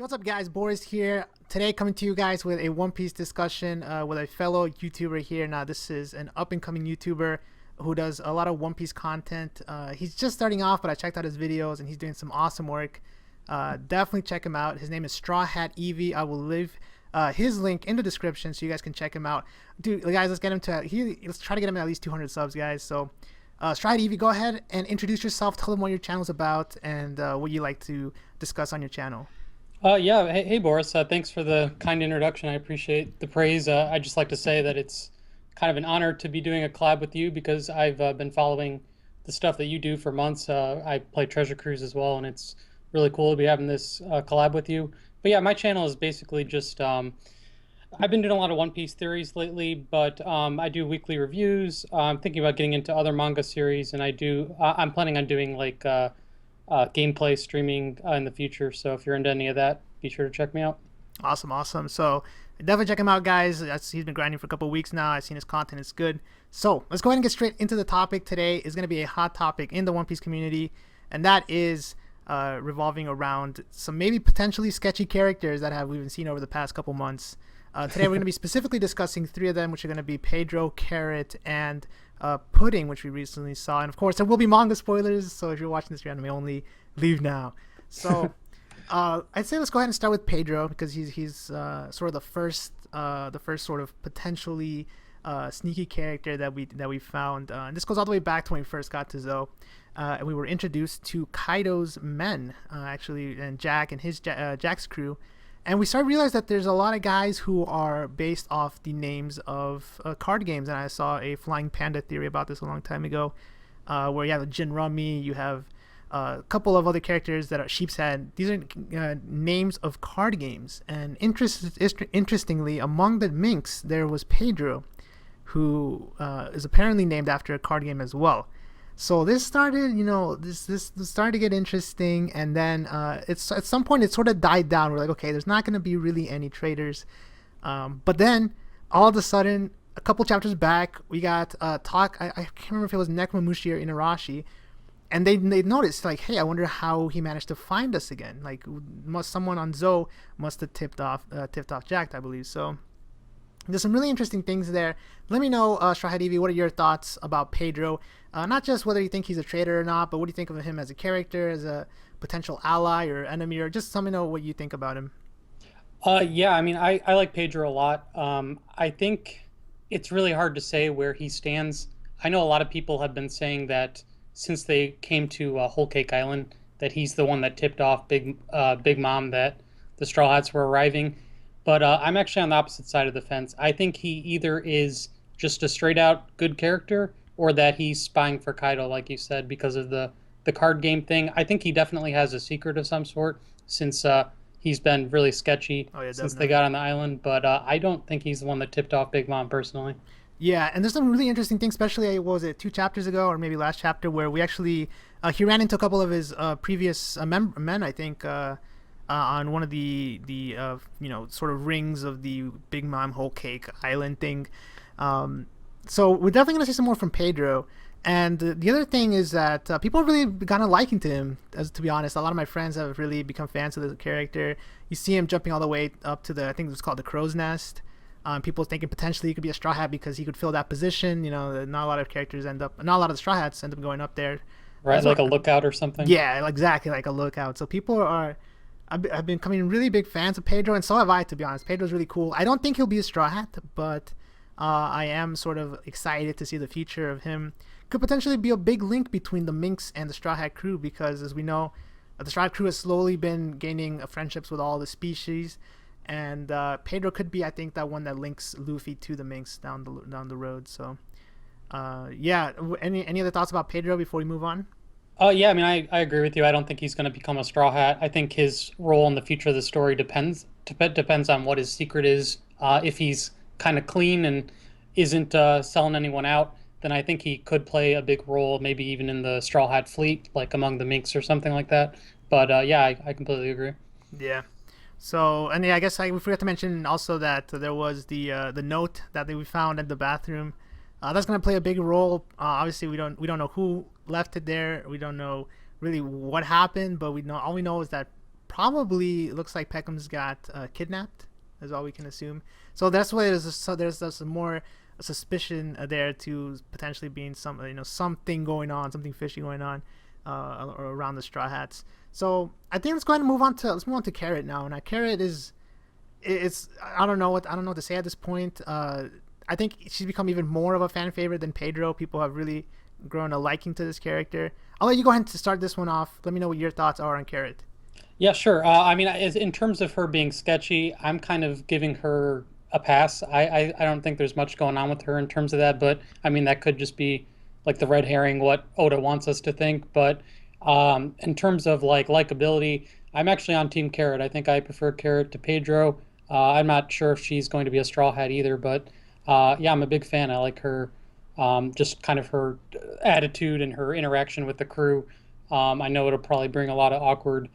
Yo, what's up, guys? Boris here. Today, coming to you guys with a One Piece discussion with a fellow YouTuber here. Now, this is an up-and-coming YouTuber who does a lot of One Piece content. He's just starting off, but I checked out his videos, and he's doing some awesome work. Definitely check him out. His name is StrawHatEevee. I will leave his link in the description so you guys can check him out. Dude, guys, let's get him to let's try to get him at least 200 subs, guys. So, StrawHatEevee, go ahead and introduce yourself. Tell them what your channel's about and what you like to discuss on your channel. Yeah. Hey, Boris. Thanks for the kind introduction. I appreciate the praise. I'd just like to say that it's kind of an honor to be doing a collab with you because I've been following the stuff that you do for months. I play Treasure Cruise as well, and it's really cool to be having this collab with you. But yeah, my channel is basically just I've been doing a lot of One Piece theories lately, but I do weekly reviews. I'm thinking about getting into other manga series, and I'm planning on doing like gameplay streaming in the future. So if you're into any of that, be sure to check me out. Awesome. So definitely check him out, guys. He's been grinding for a couple of weeks now. I've seen his content. It's good. So let's go ahead and get straight into the topic. Today is going to be a hot topic in the One Piece community, and that is revolving around some maybe potentially sketchy characters that we've been seen over the past couple months. Today we're going to be specifically discussing three of them, which are going to be Pedro, Carrot, and Pudding, which we recently saw. And of course, there will be manga spoilers, so if you're watching this anime only, leave now. So I'd say let's go ahead and start with Pedro because he's sort of the first sort of potentially sneaky character that we found. And this goes all the way back to when we first got to Zou. And we were introduced to Kaido's men, actually, and Jack and his Jack's crew. And we started to realize that there's a lot of guys who are based off the names of card games. And I saw a Flying Panda theory about this a long time ago, where you have Jin Rummy, you have a couple of other characters that are Sheep's Head. These are names of card games. And interestingly, among the minks, there was Pedro, who is apparently named after a card game as well. So this started, this started to get interesting, and then it's at some point it sort of died down. We're like, okay, there's not going to be really any Traitors, but then all of a sudden, a couple chapters back, we got talk. I can't remember if it was Nekomamushi or Inarashi, and they noticed like, hey, I wonder how he managed to find us again. Like, someone on Zou must have tipped off Jack, I believe. So there's some really interesting things there. Let me know, StrawHatEevee, what are your thoughts about Pedro? Not just whether you think he's a traitor or not, but what do you think of him as a character, as a potential ally or enemy, or just let me know what you think about him. Yeah, I mean, I like Pedro a lot. I think it's really hard to say where he stands. I know a lot of people have been saying that since they came to Whole Cake Island, that he's the one that tipped off Big Mom that the Straw Hats were arriving. But I'm actually on the opposite side of the fence. I think he either is just a straight out good character or that he's spying for Kaido, like you said, because of the card game thing. I think he definitely has a secret of some sort since he's been really sketchy since they got on the island. But I don't think he's the one that tipped off Big Mom personally. Yeah, and there's some really interesting things, especially, what was it, 2 chapters ago or maybe last chapter, where we actually, he ran into a couple of his previous men, I think, on one of the sort of rings of the Big Mom Whole Cake Island thing. So we're definitely going to see some more from Pedro. And the other thing is that people have really gotten liking to him, to be honest. A lot of my friends have really become fans of the character. You see him jumping all the way up to I think it was called the Crow's Nest. People thinking potentially he could be a Straw Hat because he could fill that position. Not a lot of the Straw Hats end up going up there. Right, like a lookout or something? Yeah, exactly, like a lookout. So people I've been becoming really big fans of Pedro, and so have I, to be honest. Pedro's really cool. I don't think he'll be a Straw Hat, but I am sort of excited to see the future of him. Could potentially be a big link between the Minks and the Straw Hat crew because, as we know, the Straw Hat crew has slowly been gaining friendships with all the species, and Pedro could be, I think, that one that links Luffy to the Minks down the road. So, yeah. Any other thoughts about Pedro before we move on? Yeah, I mean, I agree with you. I don't think he's going to become a Straw Hat. I think his role in the future of the story depends on what his secret is. If he's kind of clean and isn't selling anyone out, then I think he could play a big role, maybe even in the Straw Hat fleet, like among the Minks or something like that. But yeah, I completely agree. Yeah. So, and yeah, I guess we forgot to mention also that there was the note that we found in the bathroom. That's going to play a big role. Obviously, we don't know who left it there. We don't know really what happened, but all we know is that probably looks like Peckham's got kidnapped, is all we can assume. So that's why there's more suspicion there to potentially being something going on, something fishy going on around the Straw Hats. So I think let's move on to Carrot now. Now Carrot it's I don't know what to say at this point. I think she's become even more of a fan favorite than Pedro. People have really grown a liking to this character. I'll let you go ahead and start this one off. Let me know what your thoughts are on Carrot. Yeah, sure. I mean, in terms of her being sketchy, I'm kind of giving her a pass. I don't think there's much going on with her in terms of that, but I mean, that could just be like the red herring, what Oda wants us to think. But in terms of like likability, I'm actually on Team Carrot. I think I prefer Carrot to Pedro. I'm not sure if she's going to be a Straw Hat either, but yeah, I'm a big fan. I like her, just kind of her attitude and her interaction with the crew. I know it'll probably bring a lot of awkward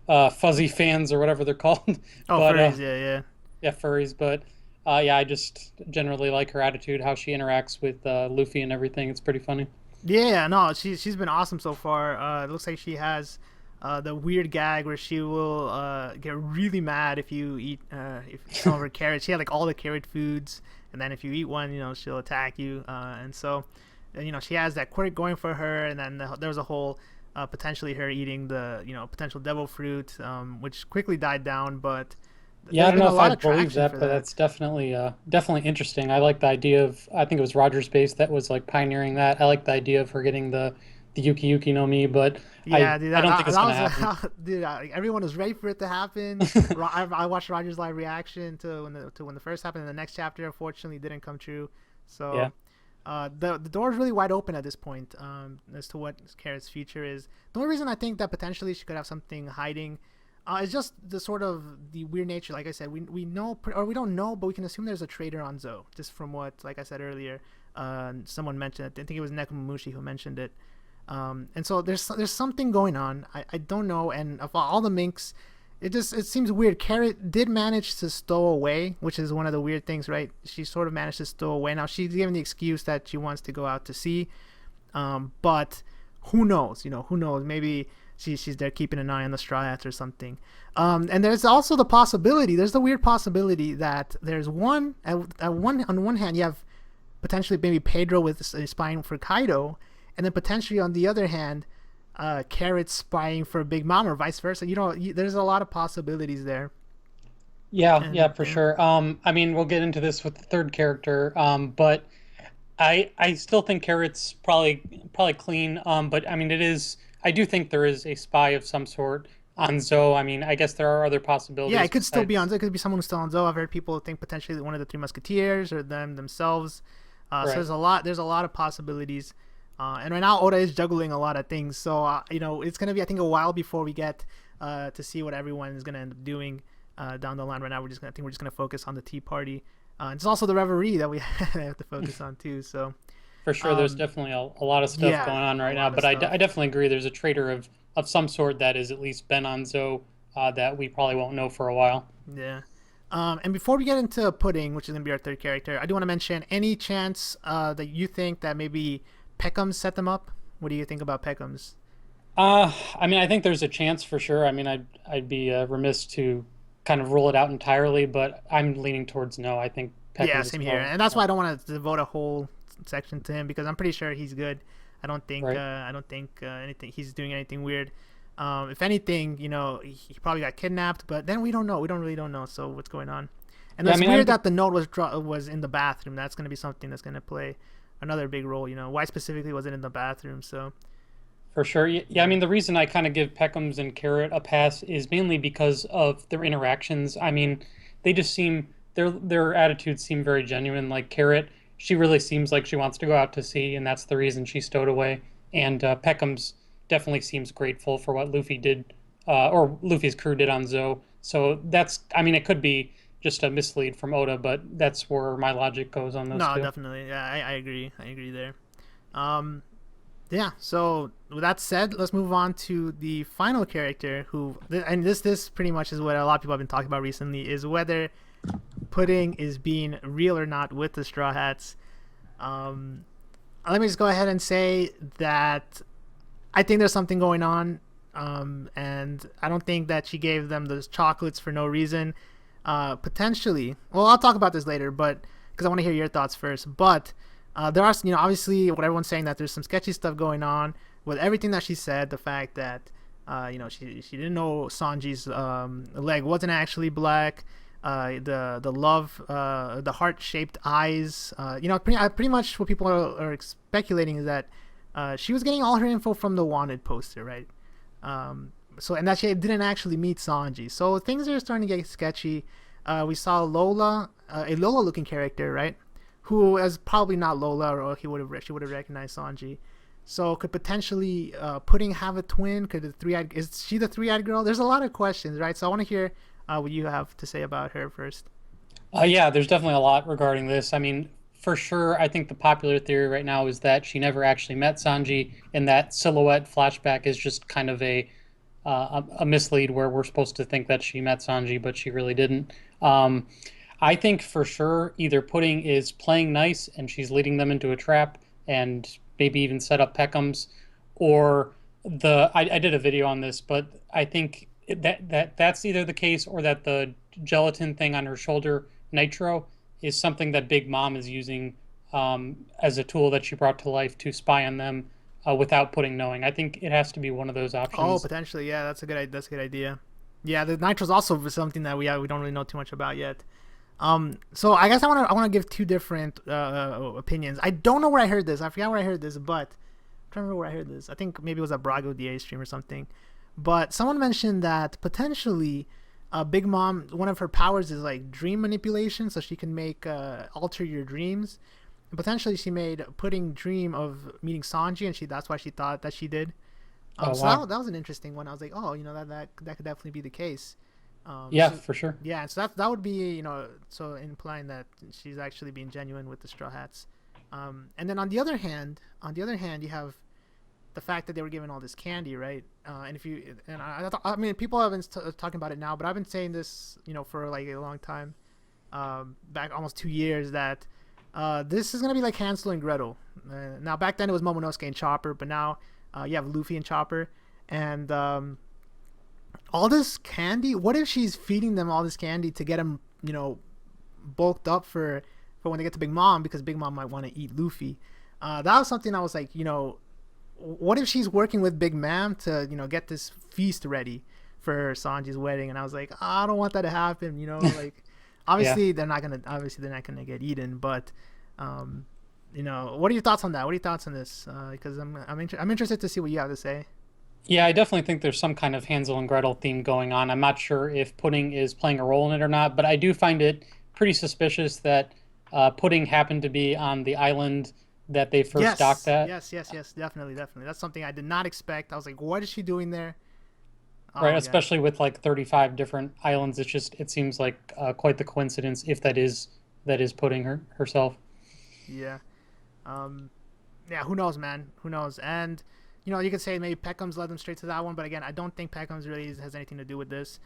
fuzzy fans or whatever they're called. Oh, but, furries, yeah. Yeah, furries. But yeah, I just generally like her attitude, how she interacts with Luffy and everything. It's pretty funny. Yeah, no, she's been awesome so far. It looks like she has the weird gag where she will get really mad if you eat if some of her carrots. She had like all the carrot foods, and then if you eat one, she'll attack you. And so, she has that quirk going for her. And then there was a whole potentially her eating the potential devil fruit, which quickly died down. But yeah, I don't know if I believe that, but that's definitely interesting. I like the idea of, I think it was Roger's base that was like pioneering that. I like the idea of her getting the Yuki Yuki no Mi, but yeah, dude, I don't think it's gonna happen. Dude, everyone was ready for it to happen. I watched Roger's live reaction to when the first happened, and the next chapter unfortunately didn't come true. So yeah. The door is really wide open at this point as to what Carrot's future is. The only reason I think that potentially she could have something hiding is just the weird nature. Like I said, we know, or we don't know, but we can assume there's a traitor on Zou, just from what, like I said earlier, someone mentioned it. I think it was Nekomamushi who mentioned it. And so there's something going on. I don't know. And of all the minks, it seems weird. Carrot did manage to stow away, which is one of the weird things, right? She sort of managed to stow away. Now she's given the excuse that she wants to go out to sea, but who knows? Who knows?Maybe she's there keeping an eye on the Straw Hats or something. And there's also the possibility. There's the weird possibility that there's on one hand you have potentially maybe Pedro with spying for Kaido, and then potentially on the other hand, Carrot spying for Big Mom or vice versa. There's a lot of possibilities there. Yeah, for sure. I mean, we'll get into this with the third character, but I still think Carrot's probably clean. But I mean, I do think there is a spy of some sort on Zou. I mean, I guess there are other possibilities. Yeah, it could still be on Zou. It could be someone who's still on Zou. I've heard people think potentially one of the Three Musketeers or themselves. Right. So there's a lot of possibilities. And right now Oda is juggling a lot of things. So, it's going to be, I think, a while before we get to see what everyone is going to end up doing down the line. Right now, we're just going to focus on the Tea Party. It's also the Reverie that we have to focus on too. So for sure, there's definitely a lot of stuff going on right now. But I definitely agree. There's a traitor of some sort that has at least been on Zou that we probably won't know for a while. Yeah. And before we get into Pudding, which is going to be our third character, I do want to mention any chance that you think that maybe Peckham set them up. What do you think about Peckham's? I mean, I think there's a chance for sure. I mean, I'd be remiss to kind of rule it out entirely, but I'm leaning towards no. I think Peckham. Yeah, same here, and that's why I don't want to devote a whole section to him, because I'm pretty sure he's good. I don't think anything he's doing anything weird. If anything, he probably got kidnapped, but then we don't know. We don't really know. So what's going on? And it's weird that the note was in the bathroom. That's going to be something that's going to play another big role. Why specifically was it in the bathroom? So for sure. Yeah, I mean, the reason I kind of give Peckham's and Carrot a pass is mainly because of their interactions. I mean, they just seem, their attitudes seem very genuine. Like Carrot, she really seems like she wants to go out to sea, and that's the reason she stowed away. And Peckham's definitely seems grateful for what Luffy did, or Luffy's crew did on Zou. So that's, I mean, it could be just a mislead from Oda, but that's where my logic goes on those two. No, definitely. Yeah, I agree. I agree there. Yeah, so with that said, let's move on to the final character who, and this pretty much is what a lot of people have been talking about recently, is whether Pudding is being real or not with the Straw Hats. Let me just go ahead and say that I think there's something going on. and I don't think that she gave them those chocolates for no reason. Potentially, well, I'll talk about this later, but because I want to hear your thoughts first. But there are, obviously, what everyone's saying, that there's some sketchy stuff going on with everything that she said. The fact that she didn't know Sanji's leg wasn't actually black. The love, the heart-shaped eyes. Pretty much what people are speculating is that she was getting all her info from the Wanted poster, right? And that she didn't actually meet Sanji. So things are starting to get sketchy. We saw Lola, a Lola-looking character, right? Who is probably not Lola, or she would have recognized Sanji. So could potentially Pudding have a twin? Is she the three-eyed girl? There's a lot of questions, right? So I want to hear what you have to say about her first. Yeah, there's definitely a lot regarding this. I mean, for sure, I think the popular theory right now is that she never actually met Sanji, and that silhouette flashback is just kind of a mislead, where we're supposed to think that she met Sanji, but she really didn't. I think for sure either Pudding is playing nice and she's leading them into a trap and maybe even set up Peckham's, or I did a video on this, but I think that's either the case, or that the gelatin thing on her shoulder, Nitro, is something that Big Mom is using as a tool that she brought to life to spy on them without Pudding knowing. I think it has to be one of those options. Oh, potentially, yeah, that's a good idea. Yeah, the Nitro's also something that we don't really know too much about yet. So I guess I want to give two different opinions. I don't know where I heard this. I forgot where I heard this, but I'm trying to remember where I heard this. I think maybe it was a Brago DA stream or something. But someone mentioned that potentially Big Mom, one of her powers is like dream manipulation, so she can make alter your dreams. And potentially she made Pudding dream of meeting Sanji, and that's why she thought that she did. Wow. That was an interesting one. I was like, that could definitely be the case. For sure. Yeah, so that would be, so implying that she's actually being genuine with the Straw Hats. And then on the other hand, you have the fact that they were given all this candy, right? I mean, people have been talking about it now, but I've been saying this, for like a long time, back almost 2 years, that this is gonna be like Hansel and Gretel. Now back then it was Momonosuke and Chopper, but now you have Luffy and Chopper, and all this candy. What if she's feeding them all this candy to get them, bulked up for when they get to Big Mom, because Big Mom might want to eat Luffy. That was something I was like, what if she's working with Big Mom to, get this feast ready for Sanji's wedding? And I was like, I don't want that to happen. Like, obviously they're not gonna get eaten, but what are your thoughts on that? What are your thoughts on this? Because I'm interested to see what you have to say. Yeah, I definitely think there's some kind of Hansel and Gretel theme going on. I'm not sure if Pudding is playing a role in it or not, but I do find it pretty suspicious that Pudding happened to be on the island that they first docked at. Yes, definitely. That's something I did not expect. I was like, what is she doing there? Right, especially with like 35 different islands. It seems like quite the coincidence, if that is Pudding herself. Yeah. Who knows, man? Who knows? And you could say maybe Peckham's led them straight to that one, but again, I don't think Peckham's really has anything to do with this.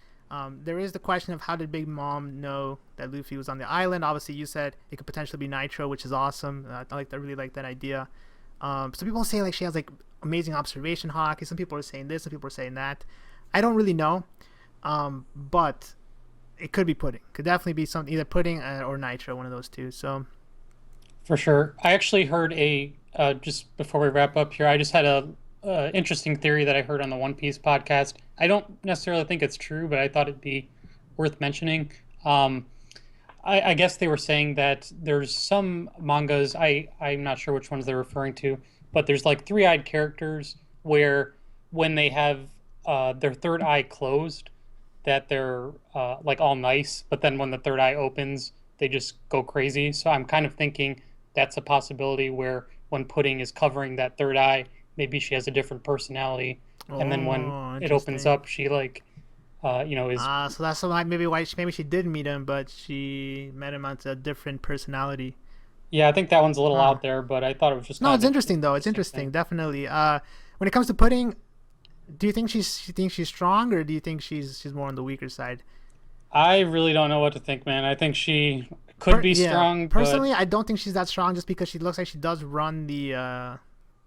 There is the question of how did Big Mom know that Luffy was on the island? Obviously, you said it could potentially be Nitro, which is awesome. I really like that idea. Some people say like she has like amazing observation hockey. Some people are saying this, some people are saying that. I don't really know, but it could be Pudding. Could definitely be something, either Pudding or Nitro, one of those two. So for sure. I actually heard just before we wrap up here, I just had a interesting theory that I heard on the One Piece podcast. I don't necessarily think it's true, but I thought it'd be worth mentioning. I guess they were saying that there's some mangas, I'm not sure which ones they're referring to, but there's like three-eyed characters where when they have their third eye closed, that they're like all nice, but then when the third eye opens, they just go crazy. So I'm kind of thinking that's a possibility, where when Pudding is covering that third eye, maybe she has a different personality, and then when it opens up, she like, is. So that's why she did meet him, but she met him as a different personality. Yeah, I think that one's a little out there, but I thought it was just. No, it's interesting though. It's interesting, definitely. When it comes to Pudding, do you think she's strong, or do you think she's more on the weaker side? I really don't know what to think, man. I think she could be strong. Personally, I don't think she's that strong, just because she looks like she does run the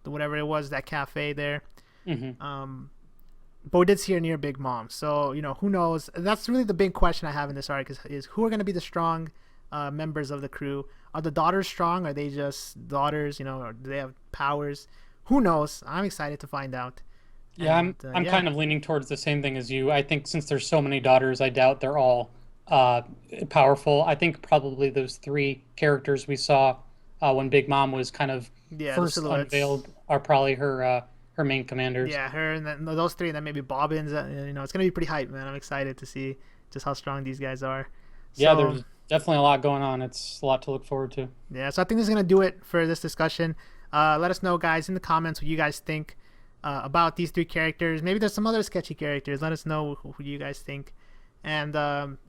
whatever it was, that cafe there. Mm-hmm. but we did see her near Big Mom. So, you know, who knows? That's really the big question I have in this arc is who are going to be the strong members of the crew? Are the daughters strong? Are they just daughters? You know, or do they have powers? Who knows? I'm excited to find out. Yeah, And, I'm kind of leaning towards the same thing as you. I think since there's so many daughters, I doubt they're all uh, powerful. I think probably those three characters we saw when Big Mom was kind of yeah, the first silhouettes. unveiled are probably her main commanders. Yeah, her and then those three, and then maybe Bobbins. You know, it's gonna be pretty hype, man. I'm excited to see just how strong these guys are. Yeah, So there's definitely a lot going on. It's a lot to look forward to. yeah, so I think this is gonna do it for this discussion. Let us know, guys, in the comments what you guys think about these three characters. Maybe there's some other sketchy characters. Let us know who you guys think. And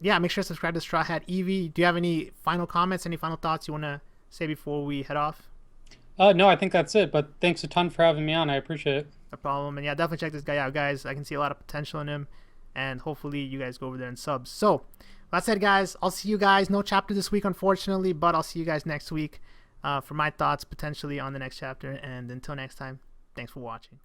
yeah, make sure to subscribe to StrawHatEevee. Do you have any final comments, any final thoughts you want to say before we head off? No, I think that's it. But thanks a ton for having me on. I appreciate it. No problem. And yeah, definitely check this guy out, guys. I can see a lot of potential in him. And hopefully you guys go over there and sub. So, that said, guys, I'll see you guys. No chapter this week, unfortunately, but I'll see you guys next week for my thoughts potentially on the next chapter. And until next time, thanks for watching.